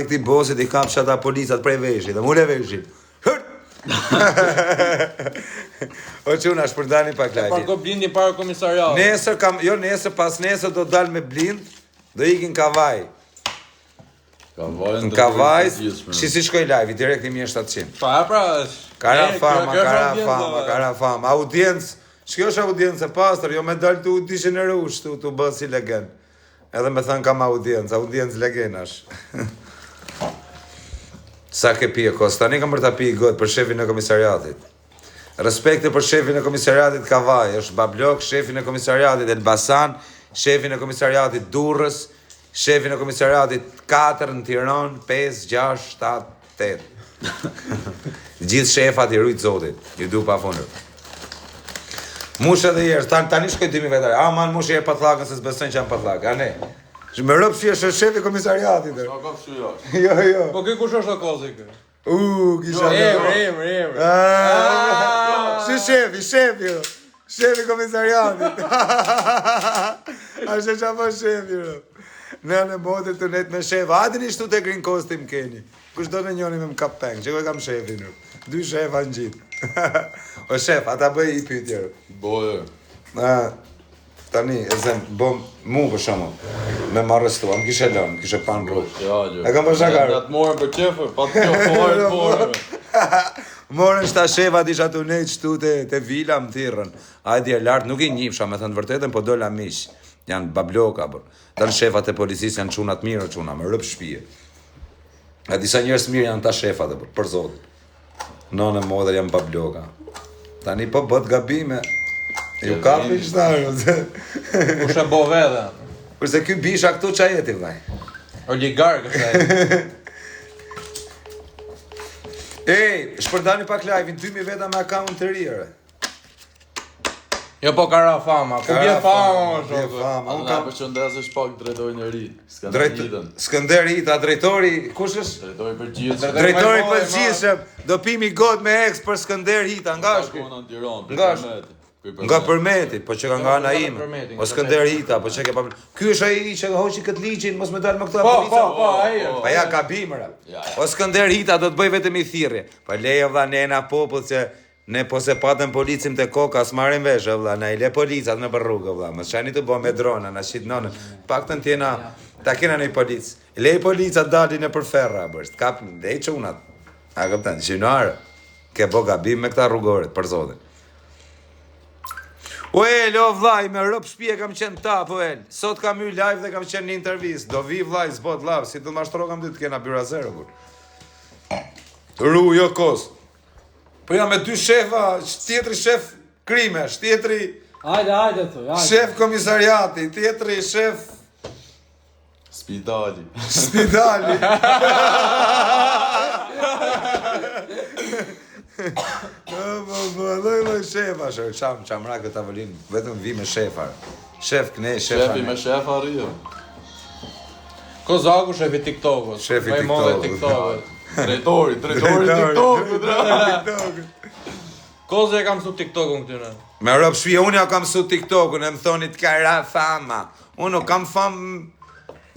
Këti bosit I kam që ata policat prej veshit, dhe mule veshit. Hërt! O quna, shpërdani pak lajti. Parko blindi para komisariat. Nesër nesër, pas nesër do dal me blind, do ikin kavaj. Në kavaj, si shkoj live, direkt I 1700. Pra, Kara fama. Audiencë, shkjo është audiencë e pastër, jo me dal të dishenerush, të bë si legend. Edhe me thënë kam audiencë legenash. Sa ke pije kos, tani kam për ta pije gotë për shefin e komisariatit. Respekte për shefin e komisariatit Kavaj, është Bablok, shefin e komisariatit Elbasan, shefin e komisariatit Durrës, shefin e komisariatit 4 në Tiranë, 5, 6, 7, 8. Gjithë shefat I rujtë zotit, I du pa fundër. Mush edhe jeshtë, tani shkoj 2000 vetare, man mush e patlakën se s'besojnë që janë patlakë, a ne? Me rëpë që është shefi komisariatit. Sa ka fshu jashtë. Jo. Po kë kush është akozi kë? Kisha Emër. Shefi, shefi komisariatit. Ashtë që po shefi, Në në bote të net me shef, adin I shtu të green costume keni. Kush do në njoni me më kap peng, që kam shefi në. 2 shefa në gjitë. O shef, ata bëj I pytjerë. Boje. Tani, e zem, bëm mu për shumë, me më arrestua, më kishe lënë, më kishe panë brut. E kam për shakarë. Në të morën për qefër, pa të qefër, Morën shta shefat isha të nejtë shtu të vila më thirën. Ajdi e lartë, nuk I njifsha, me thënë vërtetën, po dolla mish. Janë babloka, bër. Tanë shefat e policisë janë qunat mirë, me rëpë shpije. E disa njerës mirë janë ta shefat, për zotë. Nonë e modër janë babloka. Tani po bët gabime. Ju kapi qëtarë, Kush e bo vede? Kurse ky bisha këtu qa jeti, vaj? Oligark është e. Ej, shpërdani pak live-in, 2000 veta me account të rirë. Jo po kara fama, ku bje fama, shokë. Unë kam përshëndesësh pak drejtorin e ri. Skënder Hita, drejtori, kush është? Drejtori përgjithshëm. Drejtori përgjithshëm, do pimi god me ex për Skënder Hita, nga është? Nga Përmeti, po që ka nga ana ime. O Skënder Hita, po që ke pa... Ky është ai që hoqi këtë ligjin, mos me dalë më këta polica. Po, ai. Pa ja ka bimëra. O Skënder Hita do të bëj vetëm I thirrje. Pa leje vlla nena popull që ne po se patëm policim të koka, s'marrim vesh vlla, na I le policat në për rrugë vlla. Mos shani të bëjmë me drona, na shit nonën. Paktën tjena ta kena në polic. Le policat dalin në për ferra, bërst. Kap dej çunat. A kupton, gjinar. Ke bo gabim me këta rrugorit, për zotin. O el, o vlaj, me rëp shpije kam qenë ta, po el. Sot kam hy live dhe kam qenë një intervist. Do vi vlaj, zbot lav, si të mashtro kam dy të kena byra zero, kur. Ru, jo kos. Po jam me 2 shefa, tjetri shef krimesh, tjetri... Ajde, thuj, Shef komisariati, tjetri shef... Spitali. Loj shefa, qam ra këtë avëllin, vetëm vi me shefa. Shef këne, shefa Shefi me shefa rrio. Kozaku shefi TikTokut. Shefi TikTokut. Drejtori TikTokut. Koza e kam su TikTokun këtyre. Me rëp shpije, unë ja kam su TikTokun, e më thoni të ka ra fama. Unë kam fam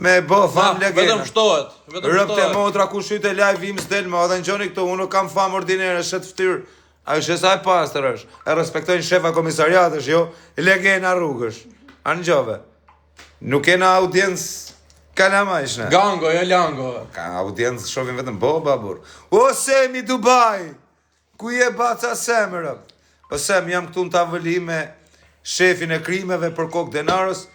me bo fam legena. Vetëm shtohet. Rëp të motra ku shyte live im s'del më, edhe në gjoni këto, unë kam fam ordinere, shet ftyrë. A është e saj pastër është, e respektojnë shefa komisariatësh, jo, legena rrugësh. A në gjove. Nuk kena audiencë kalama ishne. Gango, jo lango. Ka audiencë shovin vetëm boba, bur. O, Semi Dubai! Ku je baca Semërë? O, Sem, jam këtu në tavëli me shefin e krimeve për kokë denarës.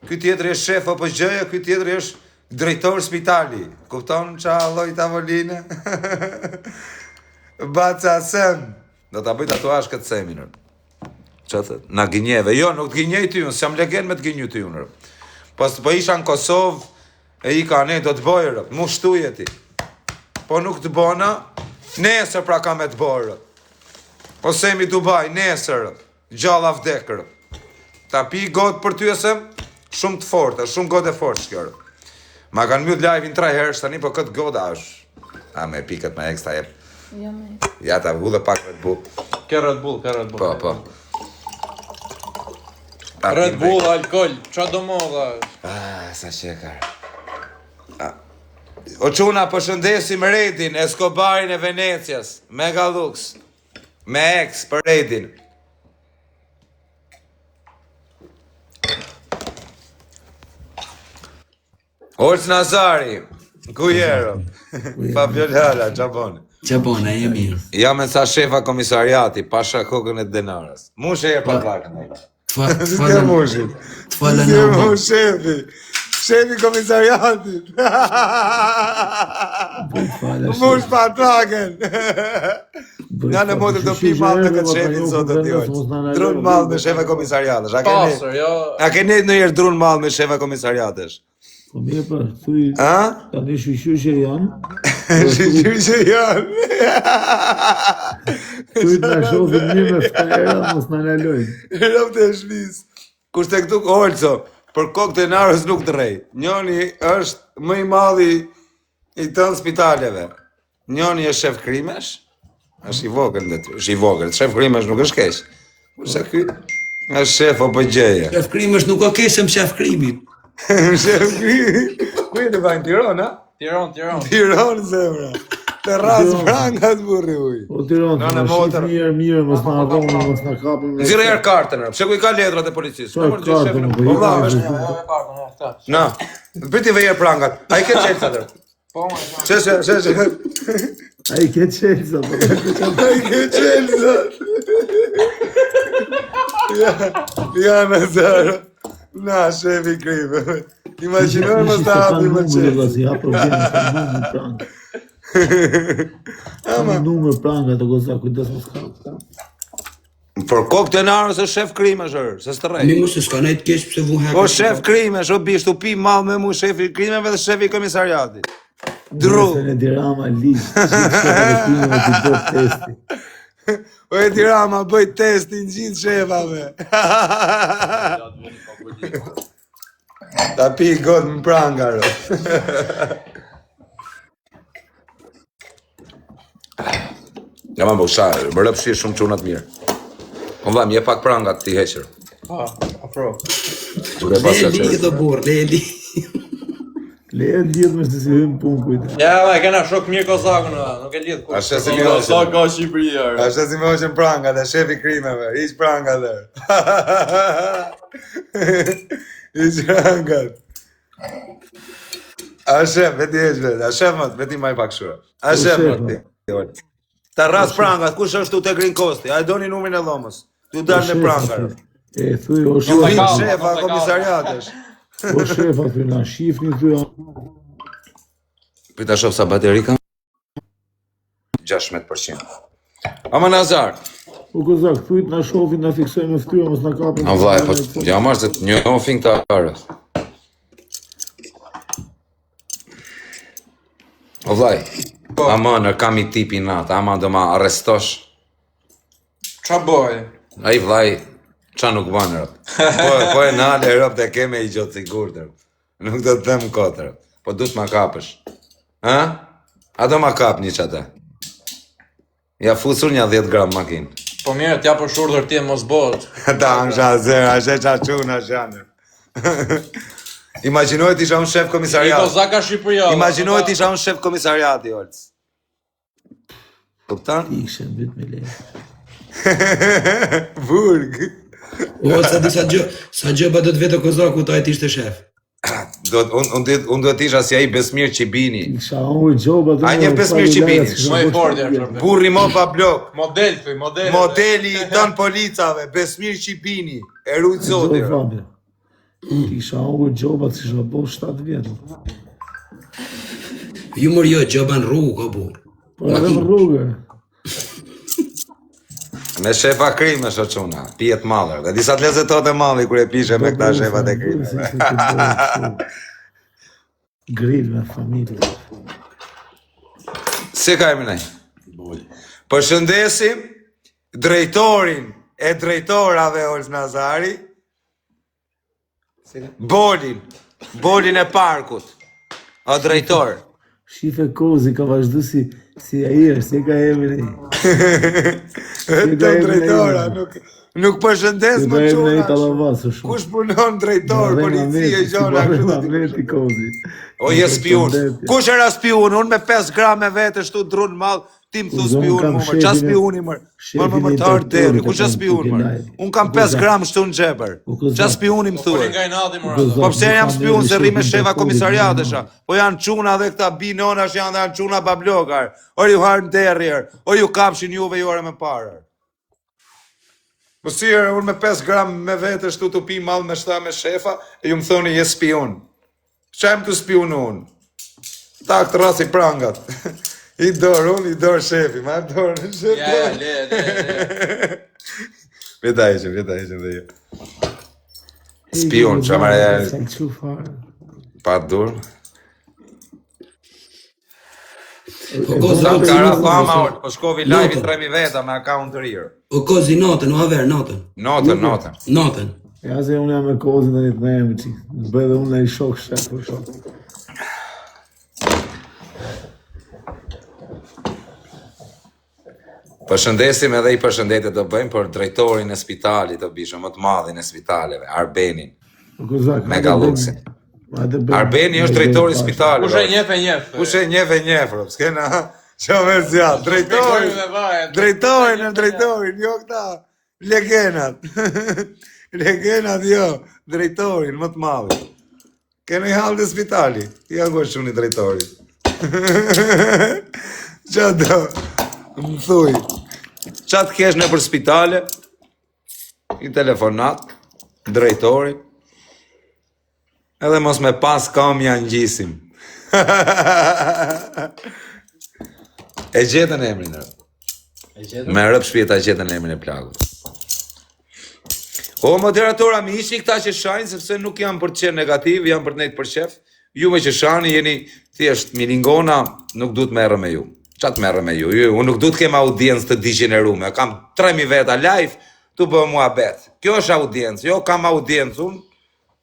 Ky tjetëri është shef apo gjëja, ky tjetëri është drejtor spitali. Kupton qa lloj tavoline? Baca Sem. Do ta bëj tatuazh këtë Semin. Çfarë thot? Na gënjeve. Jo, nuk të gënjej ty, unë s'jam legend me të gënju ty unë. Po isha në Kosovë, e i ka ne, do të bojë, mu shtuje ti. Po nuk të bona, nesër pra ka me të bojë. Po Semi Dubai, nesër, gjalla vdekër. Ta pi gotë për ty esem, shumë të fortë, shumë gotë e fortë shkjërë. Ma kanë mjët live-in 3 herë, tani, po këtë goda është. A me pi këtë me ekstra jep. Ja ta vu dhe pak Red Bull. Ke Red Bull. Po. Red Bull, alkohol, qa do moda? Sa qekar. O çuna, përshëndesim Redin, Escobarin e Venecias, Mega Lux, me ex për Redin. Olc Nazari, ku jero? Fabio Lala, Gjabon. Gjabona, e mirë. Jam me sa shefa komisariati, pasha kokën e denarës. Mush e pa vakën. T'fala T'fala në shefi. Shefi komisariatit. Mush pa vakën. Nga në modë të pi malë me këtë shefin sot të tjojnë. Drun malë me shefa komisariatës. Pasër, jo. A keni në jërë drun malë me shefa komisariatës? Po mirë për, thuj, A? tani shqyqy që janë, Shqyqy që janë. thuj të në shofin një me ftera, mos në lalojnë. Rëmë të shvis. Kushte këtu Olco, për kokë të narës nuk të rej. Njoni është më i madhi i tënë spitaleve. Njoni është shef krimesh, është i vogël dhe ty, është i vogël. Shef krimesh nuk është keq. Kurse ky është shef o bëgjeje. Shef krimi është nuk o kesëm shef krimi. Shef krimesh. Ku e të vajnë Tiron, ha? Tiron. Tiron, zemra. Të ras prangat burri uj. O Tiron, Në të në motër. shqip mirë, mos në arronë, mos në kapim. Zire herë kartën, pse ku i ka letrat e policisë? Qa kartën, po i Po valla, ka është. Na, bëti vejer prangat. A i ke qelë të dërë? Po, Që. A i ke qelë, po A i ke qelë, zot. Ja, Nazaro. Na, shefi krime. Imaginojë më të hapi më qelë. Si ha probleme, ka numër pranga. Ka numër pranga të goza, kujdes mos ka. Por kokë të narës është shef krime, shërë, se së të rej. Mi mu se s'ka nejtë kesh pëse vu heka. O shef krime, o bishtu pi malë me mu shefi krimeve dhe shefi komisariati. Dru. Se në dirama ligjë, që të rekime me të do testi. O e Tirama, bëj testin gjithë shefave. Ta pi god më prangaro. Ja ma bësharë, bërë pëshi shumë qunat mirë. Unë vajmë, je pak prangat ti heqër. Pa, afro. Ture pas ka Le li qërë. dhe borë, le li. Le e lidhë me shtë si hëmë punë kujtë. Ja, vaj, kena shok mirë kozakun, nuk e lidh kur. Ashtë si mi Sa hoqën. ka Shqipëria, re. Ashtë si mi hoqën prangat e shefi krimeve. Iq prangat dhe. Iq prangat. A shef, veti heq vetë. A shef mët, veti maj pak shura. A shef mët ti. Ta ras prangat, kush është tu te Green Costi? A e doni numrin e dhomës? Tu dalë me prangar. E thuj, o Ju shefa, vim Mos e shefa ka. komisariatesh. o shefa, thuj, na shifni, thuj, Pita shof sa bateri kam? 16%. Ama Nazar, o kozak, thuj, na shofin, na fiksoj me ftyra, mos na kapin. a vlaj, po jam marrë se një ofin të arës. O vlaj, ama në kam i tipi natë, ama do ma arrestosh. Qa boj? A i vlaj, qa nuk banë rëp. Po e nale rëp të keme i gjotë sigur të rëp. Nuk do të them kotë rëp. Po du të ma kapësh. Ha? A do ma kap një qate? Ja fusur një 10 gram makinë. Po mirë, t'ja për shurdër ti mos bot. Ta ansha zërë, ashe qa qunë, ashe janë. Imaginoj t'isha unë shef I komisariat. kozaka Shqipëria. Imaginoj t'isha unë shef komisariati, Olc. Kuptan? Ikshen, vit me le. Burg. O, sa di sa gjëba do të vetë kozaku ta e t'ishte shef. Unë do t'isha si a i Besmir Qibini. Isha unë gjoba të A një Besmir Qibini. Më i fortë është. Burri mo pa blok. Model, thuj, model. Modeli i tën policave, Besmir Qibini. E rujtë zoti. Isha unë gjoba të isha bo 7 vjetë. Ju mor jo, gjëba në rrugë, ka burë. Po edhe në rrugë. Me shefa krime shë quna, pijet malër. Dhe disa të lezetot e malli kur e pishe me këta shefat e krime. Grill me familje. Si ka e minaj? Përshëndesim drejtorin e drejtorave Olc Nazari, Bolin e parkut, o drejtor. Shife Kozi ka vazhdu si a i është, si ka emri. Të drejtora, Nuk përshëndes më Ibrahim çuna. në Italavasë shumë. Kush punon drejtor, policie, gjona kështu. Veti kozi. O je spiun. Kush era spiun? Unë me 5 gram me vete shtu drun mall, ti më thu spiun më, qa spiuni më? Më të ardë deri, kush është spiun më? Unë kam 5 gram shtu në xheper. Qa spiuni më thuaj? Nga i nati më Po pse jam spiun se rri me shefa komisariatesha? Po janë çuna dhe këta binonash janë dhe janë çuna bablokar. O ju harën derrier, o ju kapshin juve ju ore me parë. Po si unë me 5 gram me vete shtu të pi mall me shta me shefa, e ju më thoni je spion. Qa em të spion unë? Tak të rasi prangat. I dorë shefi, ma e dorë në shefi. Ja, le. Veta ishe dhe ju. Spion, që amare Sa që farë. pa dur. O kozi, Sa kara fama, po shkovi live i 3.000 veta me account të rirë. o kozi notën, o haver, notën. Notën. Notën. Ja se unë jam me kozin dhe një të nejemi që. Bëj dhe unë e i shok shef për shok. Përshëndesim edhe i përshëndetit të bëjmë për drejtorin e spitalit të bishëm, më të madhin e spitaleve, Arbenin, Mega Luxin. Arbeni është drejtori i spitalit. Kush e njef. Kush e njef, s'kena që me zjatë, drejtorin, jo këta, legenat, jo, drejtorin, më të madhin. Kena i halë të spitali, ja ku është unë i drejtori. Qa do, më thuj, qa të kesh në për spitale, i telefonat, drejtori, edhe mos me pas kam janë gjisim. E gjetën emrin e. Me rëp shpjeta gjetën emrin e plagut. O, moderatora, mi ishi këta që shajnë, sepse nuk janë për të qenë negativ, janë për të nejtë për shef. Ju me që shani jeni thjesht milingona, nuk du të merre me ju. Qa të merre me ju? Unë nuk du të kem audiencë të degenerume. Kam 3.000 veta live, tu bëhe mua bet. Kjo është audiencë, jo kam audiencë unë,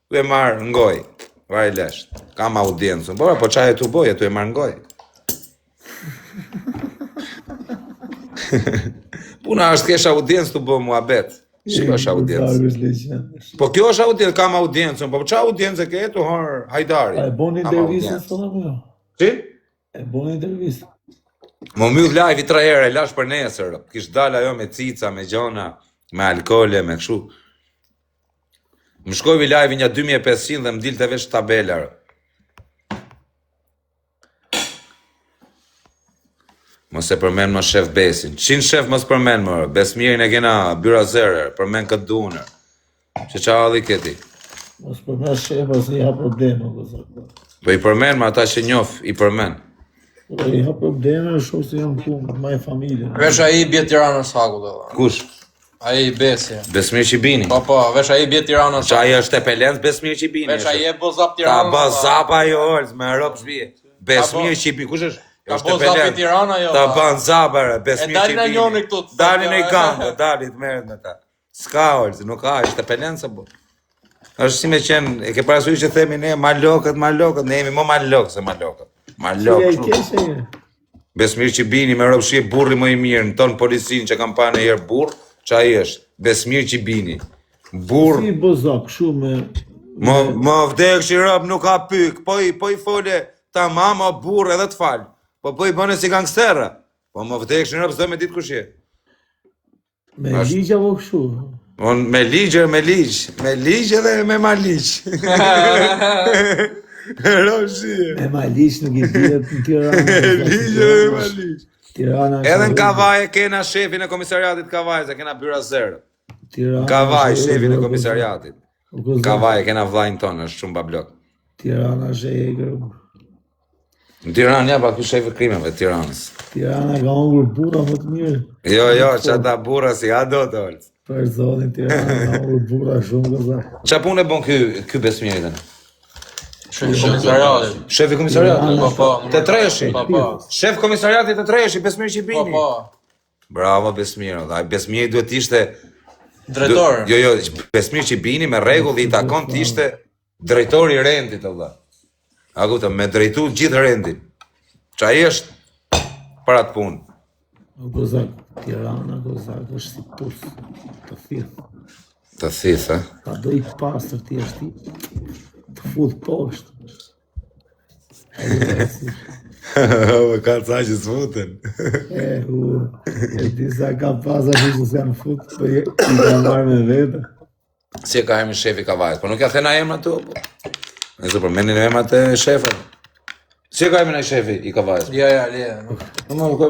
tu e marë ngoj. Vaj lesht, kam audiencë unë. Po qa e tu boje, tu e marë ngoj. Puna është kesh audiencë, tu bëhe mua bet. Shiko është audiencë. Po kjo është audiencë, kam audiencë, po qa audiencë e ke tu hërë hajdari? A e boni intervjistën së në përdo? Si? E boni intervjistën? Më myth live i 3 herë, e lash për nesër. Kish dal ajo me cica, me gjona, me alkole, me kështu. Më shkojvi live një 2500 dhe më dilte veç tabelar. Mos e përmen më shef Besin. 100 shef mos përmen më, Besmirin e kena byra zërër, përmen këtë dunër. Që qa adhi këti? Mos përmen shefa se i ha probleme. Po i përmen më ata që njof, i përmen. I ha probleme, shumë se jam kumë, ma e familje. Vesh ai bje Tiranës Haku dhe. Kush? Ai Besi. Besmir Qibini. Po, vesh ai bje Tiranës. Qa ai është e pelenc Besmir Qibini. Vesh ai e bozap Ta Tiranës. bazap ajo orës, me rëp shbije. Besmir Qibini, kush është? Ka bozap i Tirana jo. Ta ban zabërë, Besmir E dalin Qibini. e njoni këtu të Dalin e thot, gandë, dalin të meret me ta. Ska orës, nuk ka, është e pelencë bo. është si me qenë, e ke parasysh që themi ne malokët, ne jemi më malokë se malokët. Malokë. Besmir Qibini me ropshie burri më i mirë, në tonë policinë që kam pa në herë burr, që ai është, Besmir Qibini. Burr. Si bozak, shumë Më vdekshi rob nuk ka pyk, po i fole tamam o burr edhe të fal. Po i bëne si gangsterë. Po më vdekshi rob s'do me ditë kush je. me ligj apo kështu? Me ligj edhe me maligj. Roshi. Me maligj nuk i dihet në Tiranë. Me ligj edhe me maligj. Tirana. Edhe në Kavaj kena shefin e komisariatit Kavaj, se kena byra zero. Kavaj, shefin e komisariatit. Kavaj, kena vllajin tonë, është shumë bablok. Tirana është e egër. Në Tiranë, ja, pa ku shefi krimeve, Tiranës. Tirana ka hungur burra më të mirë. Jo, që ata burra si a do të olë. Për zonin Tirana ka hungur burra shumë gëza. Qa punë e bon ky Besmiri të në? Shefi komisariatit. Shefi komisariatit? Po. Të treshi? Po. Shef komisariatit të treshi, Besmir Qibini? Po. Bravo, Besmir. Besmiri duhet ishte... Drejtor. Jo, Besmir Qibini me rregull i takon të ishte drejtori i rendit, Allah. A kupton, me drejtu gjithë rendin. Qa i është për atë punë. O Kozak, Tirana, Kozak, është si pus, të thithë. Të thithë, Ka do i pastër ti është ti, të fut poshtë. O, ka ca që s'futen. E disa ka pasa që se janë fut, po i ka marrë me vete. Si e ka emrin shefi Kavajës, po nuk ja thena emra tu, po. Nëse për menin emrat e shefët. Si e ka emrin e shefi i Kavajës? Ja, le.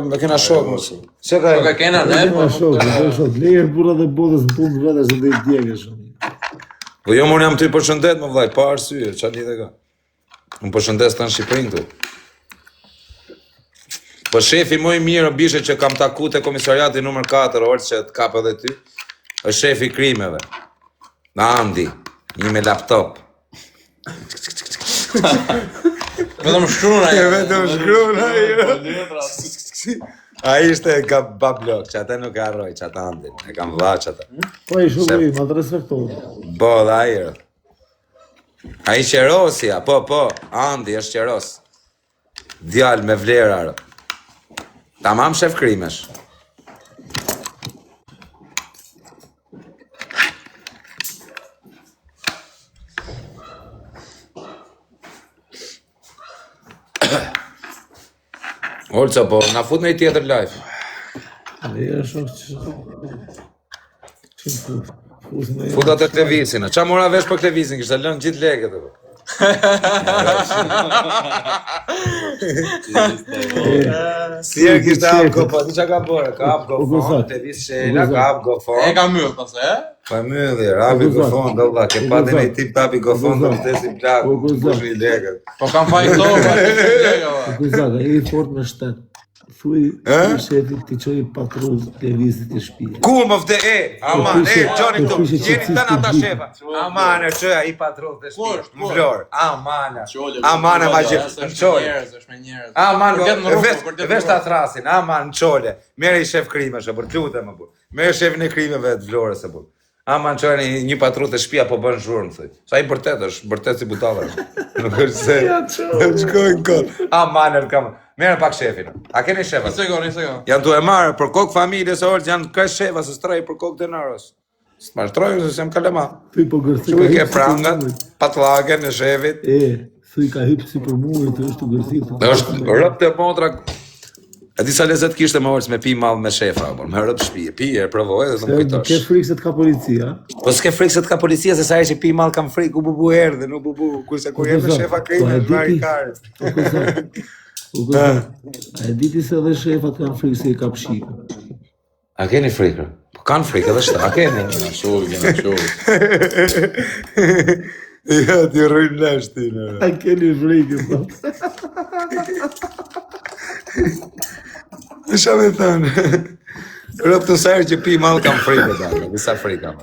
Me kena shok, mos. Si e ka Po ka emrin? kena ne, po. Shok, lejer burra dhe botës në punë vete se dhe i djege shumë. Po jo, unë jam ty përshëndet, më vllai, pa arsye, çfarë lidhje ka? Unë përshëndes tani Shqipërinë këtu. Po shefi më i mirë bishe që kam taku te komisariati numër 4, orë që të kap edhe ty, është shefi i krimeve. Andi, një me laptop. Vetëm shkruan ai. Vetëm shkruan ai. Ai ishte ka bablok, që ata nuk e harroj, që ata Andin, e kam vllaç ata. Po i shumë i, ma të respektohet. Bo, dhe ai. Ai qerosja, po, Andi është qeros. Djalë me vlera. Tamam shef krimesh. Olca, po, na fut në i tjetër live. Lejer shok që... Që fut? Fut në Futa të Klevizin, qa mora vesh për Klevizin, kishtë lënë gjithë leket e po. Si e kishtë apko, po, ti qa ka bërë, ka apko fond, Kleviz Shela, ka apko E fond. ka myll pas, e? Pa mylli, rabi gofon, do vlla, ke patin e i tip papi gofon, do shtesim plaku, kush i leket. Po kam fajto, po. Kuzaka, e i fort me shtet. Thuj shefit të qoj patrull të vizit e shpije. Ku më vde, aman, Gjoni këtu, fishe që jeni tënë ata shefa. Aman, qëja, i patrull të shpije, më vlorë, aman, ma gjithë, në qole. Është me njerëz. Aman, Vërtet në rrugë, vesh të atrasin, aman, në qole. Mere i shef krime, shë, për qute më bur. Mere shefin e krimeve të vlorës e bur. Aman, qëja një patrull të shpija po bën zhurmë, thëj. Sa i bërtet është, bërtet si butallë. Nuk është se, shkojnë kod. Aman, kam. Mere pak shefin. A keni shefa? Një sekond. Janë tu e marë për kokë familjes orë, janë kërë shefa, se stroj për kokë denarës. Së të marë se sem kalema. Thuj po gërthi Që i ke prangat, patlake në shefit. Thuj ka hypë si për muaj të është të gërthit. Dhe është rëp të motra. E disa lezet kishte më orës me pi malë me shefa, me rëp shpije. Pije, provoj dhe të më Ke kujtosh. frikë se të ka policia. Po s'ke frikë se të ka policia, se sa e që pi malë kam frikë, u bubu erdhe, nuk bubu. Kurse kur jem me shefa krejme, marri karët. A e diti se dhe shefat kanë frikë se i ka pshikë. A keni frikë? Po kanë frikë edhe shta, a keni? Kena shoh. Ja, ti rrujnë lesh ti në. A keni frikë, po. Isha me thënë. Rëp të sajrë që pi malë kam frikë, da, disa frikë kam.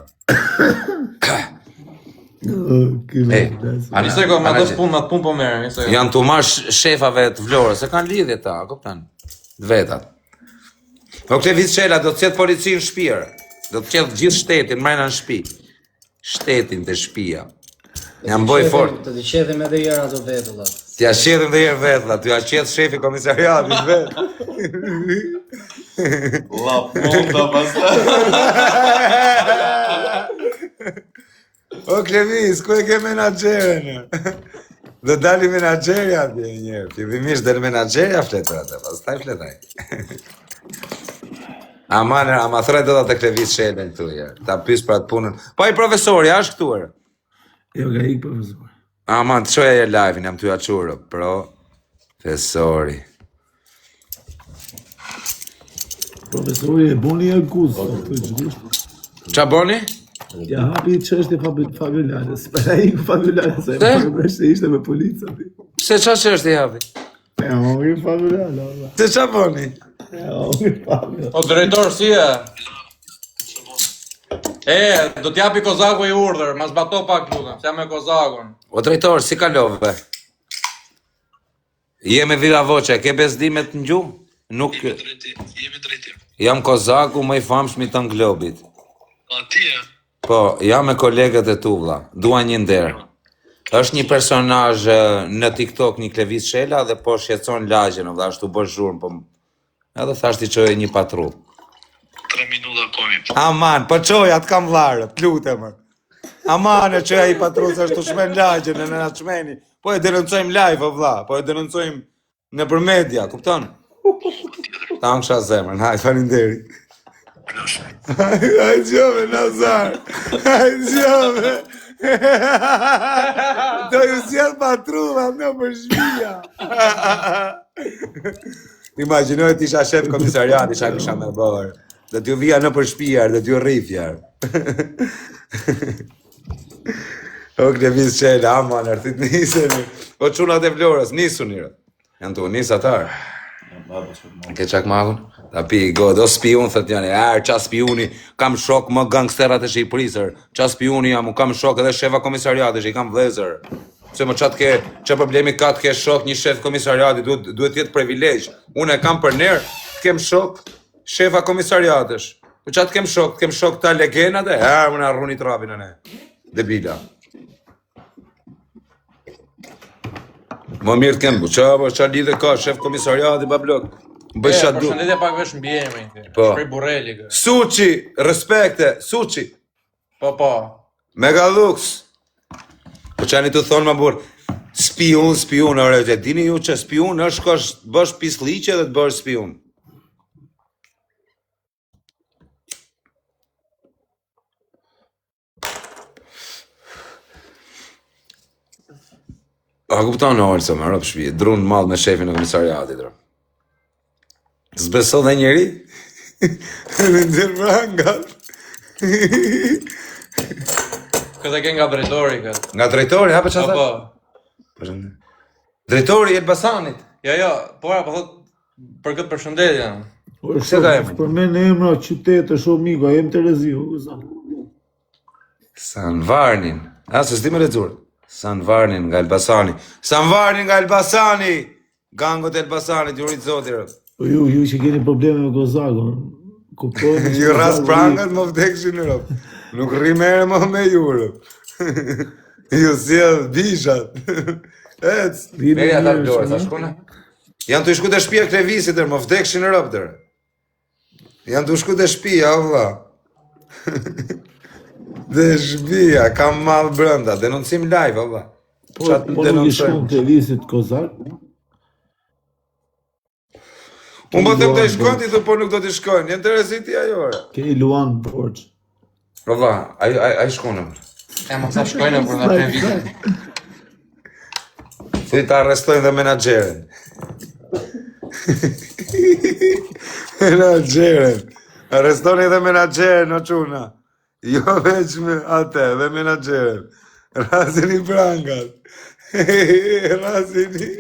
Një sekond, me atë punë po merrem, një sekond. Janë të marrë shefave të vlorës, se kanë lidhje ta, kuptan? Vetat. Po këtë vit Shela do të qetë policinë në shpirë. Do të qetë gjithë shtetin, mrejna në shpi. Shtetin të shpia. Jam boj fort. Të të qedhim edhe jera ato vetullat. T'ja qedhim dhe jerë vetëllat, t'ja qedh shefi komisariatit vetë. La ponta pastaj. O Klevis, ku e ke menaxherën? Do dali menaxherja atje një. Fillimisht del menaxherja fletër atë, pastaj fletaj. Aman, ama threj do të Klevis Shelën këtu ja. Ta pyes për atë punën. Po ai profesori, a është këtu? Jo, ka ik profesor. Aman, të shoja e live-in, jam ty aqurë, profesori. Profesori e boni e akuzë. Qa boni? Ja hapi çështje familare. Spera iku familare, se se ishte me policë. Se qa që është i hapi? Ja, ongi familare. Se qa boni? Ja, ongi familare. O drejtor, si e? Do t'japi Kozaku i urdhër, mas bato pak lutem, s'jam me Kozakun. O drejtor, si kalove? Je me viva voce, ke bezdimet në gjuhë? Nuk... Jemi drejtim. Jam Kozaku më i famshmi të Globit. A ti e? Po, jam me kolegët e tu vlla, dua një nder. Është një personazh në TikTok, një Klevis Shela, dhe po shqetëson lagjen, vlla, ashtu bë zhurmë, po Edhe thash ti çoj një patrull. 3 minuta komi. Aman, po çoj atë kam vlarët, lutem. Aman e çoj ai patrull se ashtu shmen lagjen në na çmeni. Po e denoncojmë live o vlla, po e denoncojmë nëpër media, kupton? Ta angsha zemrën, hajde faleminderit. Hajde jove Nazar. Hajde jove. Do ju sjell patrulla në për shtëpia. Imagjinoj të isha shef komisariat, isha kisha me bërë. Dhe t'ju vija në për shtëpia, dhe t'ju rrifjar. O Klevis qele, aman, artit niseni. O qunat e Vlorës, nisu njërë. Janë tu, nis atar. Ke qak makun? Ta pi god, o spion, thët janë, qa spioni, kam shok më gangsterat e Shqipërisër, qa spioni jam, kam shok edhe shefa komisariatës, i kam vlezër. Se më qatë ke, që problemi ka të ke shok një shef komisariati, duhet jetë privilegj. Unë e kam për nerë, kem shok shefa komisariatës. Po qatë kem shok ta legenat e, më në arruni trapin e ne. Debila. Më mirë të kemë, qa lidhe ka, shef komisariati, bablok. Bëj shatë du. Përshëndetje pak vesh mbi emrin ti. Po. Shprej Burreli kë. Suçi, respekte, Suçi. Po. Megalux. Po qani të thonë më burë, spion, ore, e dini ju që spion është kosh bësh pisliqe dhe të bësh spion. A kupton në orë se më rëpë shpije, drunë malë me shefin e komisariatit, rë. Zbeso dhe njeri? Në ndërë brangat. Këtë e ke nga drejtori këtë. Nga drejtori, ha për që Po. Drejtori Elbasanit. Jo, po thot për këtë përshëndetje. Se ka emrin? Për me në emra qytetë shumë migo, jem Tereziu. Sanvarnin. Se s'di me lexuar. Sanvarnin nga Elbasani. Sanvarnin nga Elbasani! Gangot e Elbasanit, jurit zotir. Po ju që keni probleme me Kozakun. Kuptojnë. Ju ras prangat më vdekshin në rëpë. Nuk rrimere më me jurë. Ju sjell bishat. Ec. Merja ta Vlorë, sa shkone? Janë të shku të shpia Klevisit, më vdekshin në rëpë tërë. Janë të shku të shpia, o vla. Dhe shpia, kam malë brënda, denoncim live, o vla. Po nuk i shkon Klevisit Kozak? Unë më të i shkojnë, ti thë po nuk do t'i shkojnë, jenë të reziti ajore. Keni Luan Borç. O vla, a i shkone më. E më sa shkojnë për nga 3 vite. Thuj ta arrestojnë dhe menaxherin. Menaxherin. Arrestoni dhe menaxherin, o quna. Jo veç me atë, dhe menaxherin. Rasin i prangat. Rasin i...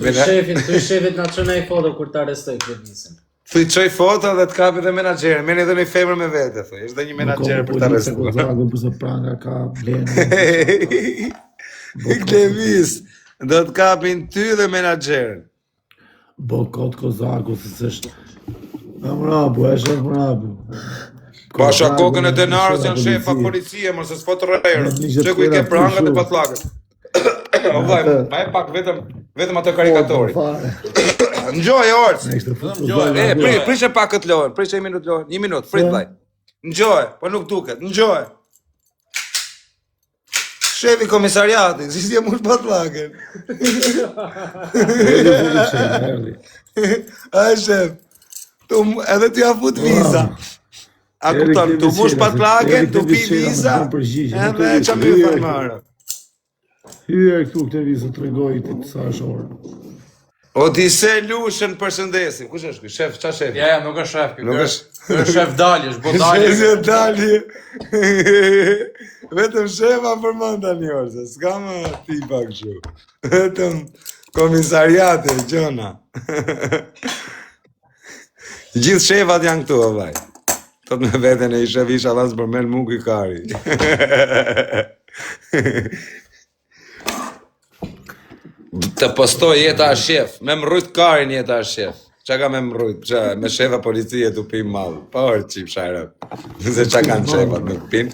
Të shefit na çon ai foto kur ta arrestoi Klevisin. Thuj qoj foto dhe të kapi dhe menaxherin. Meni dhe një femër me vete, thuj. Ishtë dhe një menaxher për të arrestuar. Kozakun përse pranga ka blenë. Klevis, do të kapin ty dhe menaxherin. Bokot Kozaku, se s'është... Mrabu, e shef Mrabu. Pasha kokën e denarës janë shefa policie, mërë se s'fot rrejrë. Që ku i ke prangat e patlakët. O vaj, ma e pak vetëm atë karikatori. Ngjoj e orës. Prishe pak këtë lojën, prishe një minut, frit vaj. Ngjoj, po nuk duket, ngjoj. Shefi komisariati, si s'je mush patlakën. A shef, edhe t'ja fut viza. A kupton, t'u mush patlakën, t'u pi viza, edhe që më ju farmarë. Hyre këtu këtë vizë të regoj të sa është orë. Odise Lushën përshëndesim. Kush është ky? Shef, qa shefi? Ja, nuk është shef ky. Nuk Ky është shef Dali, është bo Dali. Shef Dali. Vetëm shefa përmend tani orë, s'ka më tipa kështu. Vetëm komisariate, gjona. Gjithë shefat janë këtu, o vaj. Thot me veten e i shef isha las përmend Muki Kari. Të postoj jeta a shef, me më rrujt Karin jeta a shef. Qa ka me mrujt, me shefa policie të pim malë. Po orë qip shajrë. Nëse qa kanë shefat nuk pim.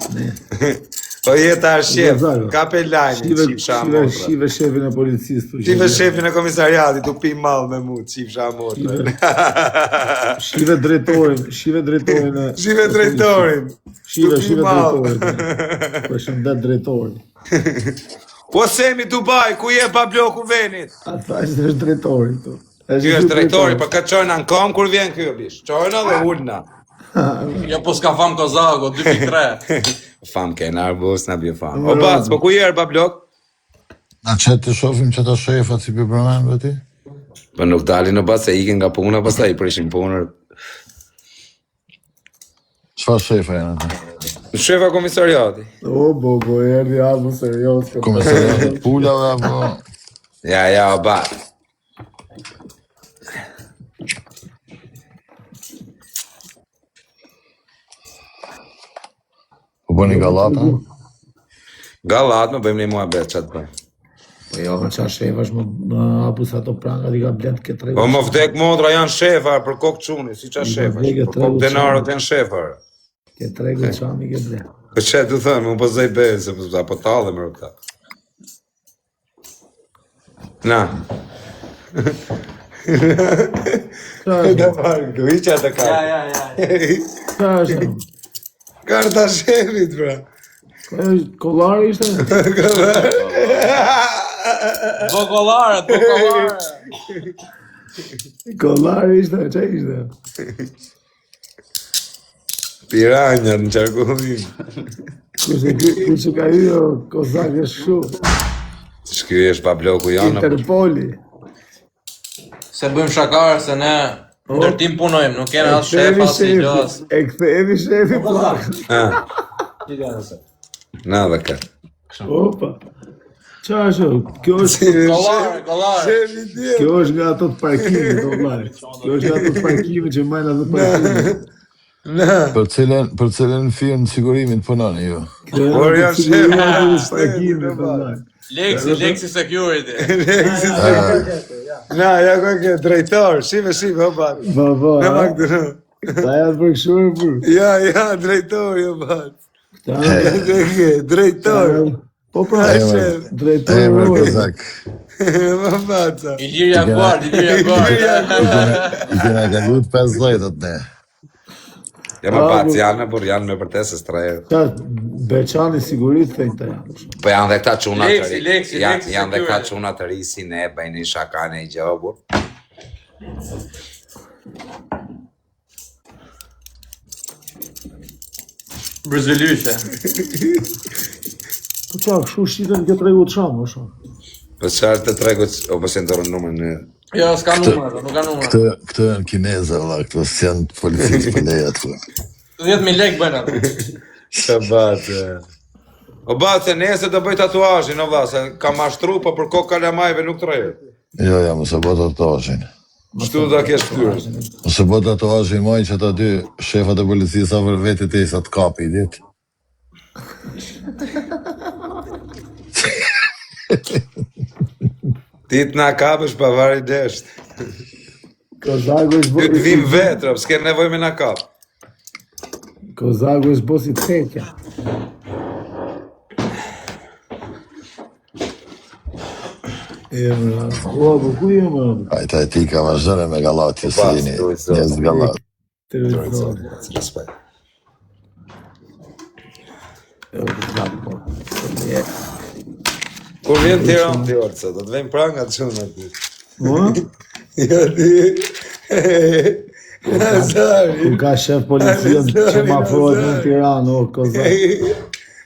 Po jeta është shef, kapelani, qip shamotra. Shive shefin e policisë. Shive shefin e komisariatit të pim malë me mu, qip shamotra. Shive drejtorin. Shive drejtorin. Shive drejtorin. Po shëndet drejtorin. Po semi Dubai, ku je pa bloku venit? A thash se është drejtori këtu. Ky është drejtori, për këtë qojna në kom, kur vjen kjo bish. Qojna dhe ullna. Jo po s'ka fam Kozaku, 2.3. Fam ke në arbus, në bje fam. O bac, po ku je pa blok? Na që të shofim që ta shefat si për përmenve ti? Po nuk dalin në bac, se ikin nga puna, pastaj i prishin punër. Çfarë shefa janë ata? Shefa komisariati. O, bogo, erdi abu serios. Komisariatit pulave apo... Ja, o bac. Po bëni gallata? Gallat, më bëjmë një mua bet qatë bëjmë. Po jo, më qa shefash më abu sa to pranga di ka blend këtë tregu. Po më vdek modra janë shefa për kokë quni, si qa shefa. Për kokë denarët janë shefa. Këtë tregu qami ke blend. Për që të thëmë, më pëzaj bejë, se apo talë më rëpta. Na. Da parë, ku i që atë ka? Ja. Ka është? Karta shefit, bra. Kollari ishte? Bokolare. Kollari ishte, që ishte? Piranja në qarkullim. Kushe ka jo, Kozak e shumë. Shkryesh pa bloku janë. Interpoli. Se bëjmë shakarë, se ne ndërtim punojmë, nuk kena as shefa, as i gjas. E kthehemi shefi plak. Na dhe ka. Opa. Qa është? Kjo është... Kollare. Kjo është nga ato të parkimit, o vlaj. Kjo është nga ato të parkimit që majnë ato parkimit. Për cilën firmë sigurimit punoni ju? Por janë shef. Parkimit, o vlaj. Lexi Security. Na, ja ku ke drejtor, shive, o bat. Baba, Në makdëru. ta jatë për këshurë për. Ja, drejtor, o bat. Drejtor. Po pra, drejtor E, më rrë. Kozak. Më baca. Iliria Guard. I kena kalut 50 atë ne. Ja më bac, janë me përtesës 3 herë. Qa, Beçani sigurit thejnë të janë. Po janë dhe këta quna të ri. Lexi Janë dhe këta Security. quna të ri si ne, bëjnë i shakane i gjobur. Brazilyshe. Po qa, këshu shqitën këtë regu të shamë, o shumë. Po qarë të tregut, o përse ndorën numër në... Jo, s'ka numër, nuk ka numër. Këto janë kineze, valla, këto s'janë policisë për leja të 10.000 lek bëjnë atë. Që batë... O batë, nese të bëj tatuazhin, o vla, se ka mashtru, po për kokë kalamajve nuk të rejë. Jo, mëse bo tatuazhin. Shtu da kesh pyrë. Mëse bo tatuazhin moj që të dy shefat e policisë a për vetit e sa të kapi i dit. Ti të na kapësh pa vari desht. Kozaku është Ty bosi... të vim vetra, s'ke nevoj me na kapë. Kozaku është bosi tekja. E mëra, po ku je mëra? Ajta e ti ka vazhdojnë me galatje si jeni njës galat. Televizor. Respekt. Kur vjen Tiranë të orëca, do të vejmë pranga të shumë aty. Mo? Jo ti... Nazari. Kur ka shef policia që ma afrohet në Tiranë, o Kozak.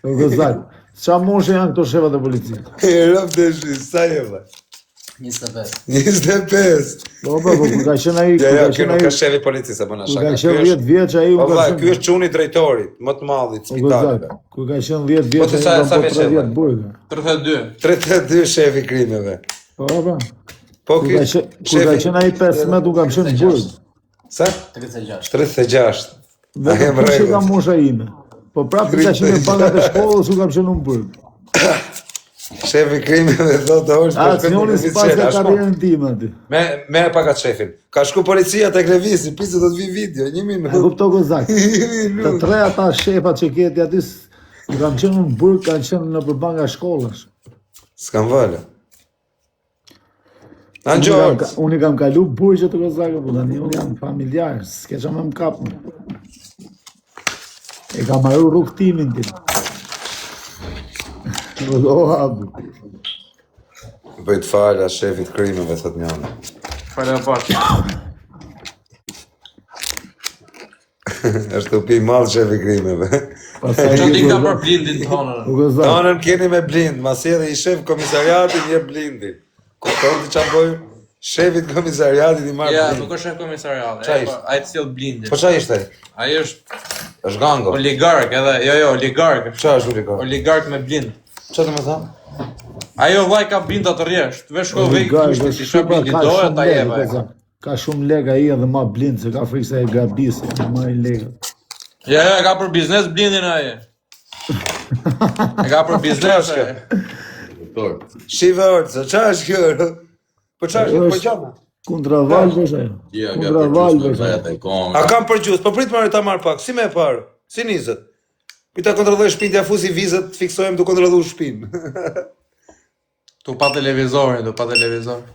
O Kozak. Qa moshe janë këto shefat e policia? E rëp të shi, sa jeva? 25. 25. Po, kur ka qenë ai... Ja, kjo nuk ka shefi policisë, apo na Kur shaka. ka qenë 10 vjeç ai... Po vllai, ky është çuni drejtorit, më të madhi të O Kozak, spitaleve. kur ka qenë 10 vjeç të ai... sa ka vjeç 3 e vjet bën? burga. 32. 32 shefi krimeve. Po, Po Kur ky ka qenë ai 15 u kam qenë burg. sa? 36. 36. Vetëm kush e ka mosha ime. Po prapë ka qenë në bankat e shkollës u kam qenë në burg. Shefi krimeve thotë orë s'po shkon Aksioni në s'pas Vizela, ka shko. karrierën time aty. Me pak atë shefin. Ka shku policia tek Levisi, pisi do të vi video, 1 E minutë. kupto gozak. Të tre ata shefat që keti aty kanë qenë në burg, kanë qenë në përbanga shkollash. S'kan vale. Anë Gjorë. Unë i kam kalu burgje të gozakë, po tani unë jam familjar, s'ke që me më kapë. E kam marru rrugtimin ti. O, habu. Bëjt fala shefit krimeve, thot njëna. Falë pak. Është u pi malë shefi krimeve. Pastaj Ço di ka për blindin tonë. u gozak. Tonën keni me blind, mas edhe i shef komisariatin je blindin. Kupton ti çfarë bëj? Shefit komisariatit i marr Ja, blind. nuk është shef komisariat. Qa ishte? Ai të sjell blindin. Po çfarë ishte? Ai është Është gango. oligark edhe, jo, oligark. Çfarë është uligar? Oligark me blind. Çfarë do të thon? Ajo vllai ka blinda të rresht. Vesh shko vej Oligark, kushti, është si çfarë blindi ka do shumë ta lekë, jeva. gozak. Ka shumë lekë ai edhe ma blind, se ka frikë se e gabisë, e marrin lekë. Ja, e ka për biznes blindin ai. E ka për biznes. ai. Doktor. Shive orca, çfarë është kjo? Po çfarë është? Po çfarë? Kundra valvesh ajo. Ja, ka Kundra për valvesh gjusë ajo. në kong. A kam përgjus, po prit marrë ta marr pak. Si më e parë? Si nizet? Pita kontrolloj shtëpinë, ja fusi vizat, fiksojmë të kontrollu shtëpinë. Tu pa televizor.